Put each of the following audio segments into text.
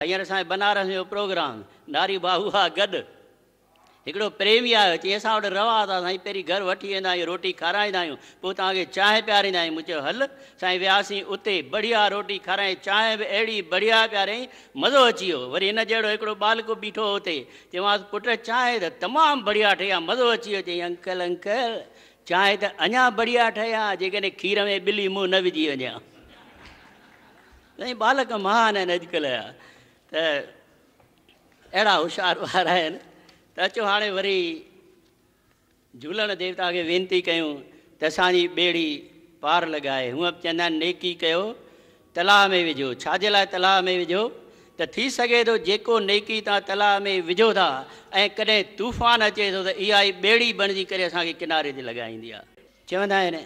हींअर असांजे बनारस जो प्रोग्राम नारी बाहू हा गॾु हिकिड़ो प्रेमी आयो चई असां वटि रवा था साईं पहिरीं घर वठी वेंदा आहियूं रोटी खाराईंदा आहियूं पोइ तव्हांखे चांहि पियारींदा आहियूं। मूं चयो हल साईं वियासीं उते बढ़िया रोटी खाराई चांहि बि अहिड़ी बढ़िया पियारई मज़ो अची वियो। वरी हिन जहिड़ो हिकिड़ो बालको बीठो हुते चयोमांसि पुट चांहि त तमामु बढ़िया ठही आहे मज़ो अची वियो। चई अंकल अंकल चांहि त अञा बढ़िया ठही आहे जेकॾहिं खीर में ॿिली मुंहुं न विझी वञा। साईं बालक महान आहिनि अॼुकल्ह जा त अहिड़ा होशियार ॿार आहिनि त अचो हाणे वरी झूलण देवता खे वेनती कयूं त असांजी ॿेड़ी पार लॻाए। हूअं बि चवंदा आहिनि नेकी कयो तलाउ में विझो। छाजे लाइ तलाउ में विझो त थी सघे थो जेको नेकी तव्हां तलाउ में विझो था ऐं कॾहिं तूफ़ान अचे थो त इहा ई ॿेड़ी बणिजी करे असांखे किनारे ते लॻाईंदी आहे। चवंदा आहिनि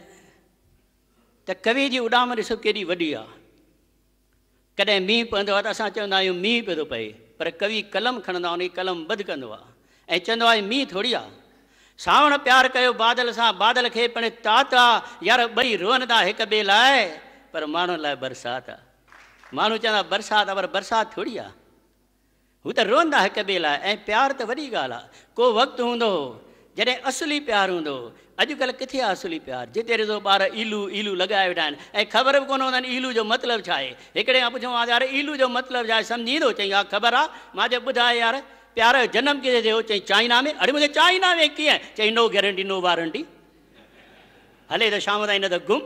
त कवि जी उॾाम ॾिसो केॾी वॾी आहे। कॾहिं मींहुं पवंदो आहे त असां चवंदा आहियूं मींहुं पियो थो पए पर कवि कलम खणंदो आहे उन कलम बंदि कंदो आहे ऐं चवंदो आहे मींहुं थोरी आहे। सावण प्यार कयो बादल सां बादल खे पिण तात आहे यार ॿई रोअनि था हिक ॿिए लाइ पर माण्हुनि लाइ बरसाति आहे। माण्हू चवंदा बरसाति आहे पर बरसाति थोरी आहे। हू त रोअनि था हिक ॿिए लाइ ऐं प्यार त वॾी ॻाल्हि आहे। को वक़्तु हूंदो जॾहिं असली प्यारु हूंदो। अॼुकल्ह किथे आहे असली प्यारु। जिते ॾिसो ॿार ईलू ईलू लॻाए वेठा आहिनि ऐं ख़बर बि कोन हूंदनि ईलू जो मतिलबु छा आहे। हिकिड़े खां पुछो यार ईलू जो मतिलबु छा आहे सम्झींदो। चई हा ख़बर आहे। मां चयो ॿुधाए यार प्यार जो जनम किथे थियो। चई चाइना में। अड़े मुंहिंजे चाइना में कीअं। चई नो गारंटी नो वारंटी हले त शाम ताईं न त गुम।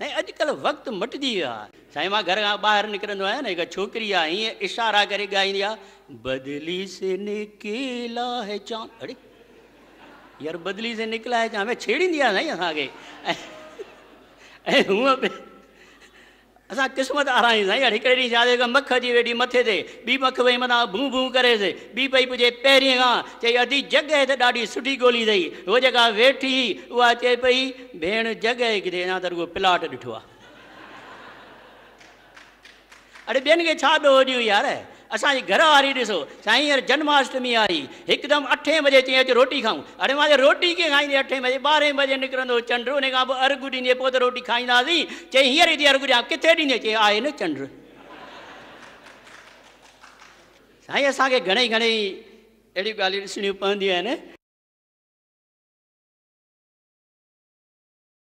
ऐं अॼुकल्ह वक़्तु मटिजी वियो आहे। साईं मां घर खां ॿाहिरि निकिरंदो आहियां न हिकु छोकिरी आहे हीअं इशारा करे ॻाईंदी आहे बदली से निकिला है चांद। अड़े यार बदली से निकिला है चांद में छेड़ींदी आहे साईं असांखे। ऐं हूअं बि असां क़िस्मत वारा आहियूं साईं। हिकिड़े ॾींहुं छा थियो मख अची वेठी मथे ते ॿी मख वई मथां भूं भूं करेसि ॿी पई पुछे पहिरीं खां। चई अधी जॻहि त ॾाढी सुठी ॻोल्ही अथई। उहा जेका वेठी उहा चए पई भेण जॻहि किथे अञा त रुगो प्लाट ॾिठो आहे। अड़े ॿियनि खे छा ॾोह ॾियूं यार। असांजी घर वारी ॾिसो साईं हींअर जन्माष्टमी आई हिकदमि 8 बजे चई अचो रोटी खाऊं। अड़े मां रोटी कीअं खाईंदी 8 बजे 12 बजे निकिरंदो चंड उन खां पोइ अर्घु ॾींदी पोइ त रोटी खाईंदासीं। चई हींअर ई थी अर्घु ॾियां किथे ॾींदे। चई आहे न चंड। साईं असांखे घणेई अहिड़ियूं ॻाल्हियूं ॾिसणियूं पवंदियूं आहिनि।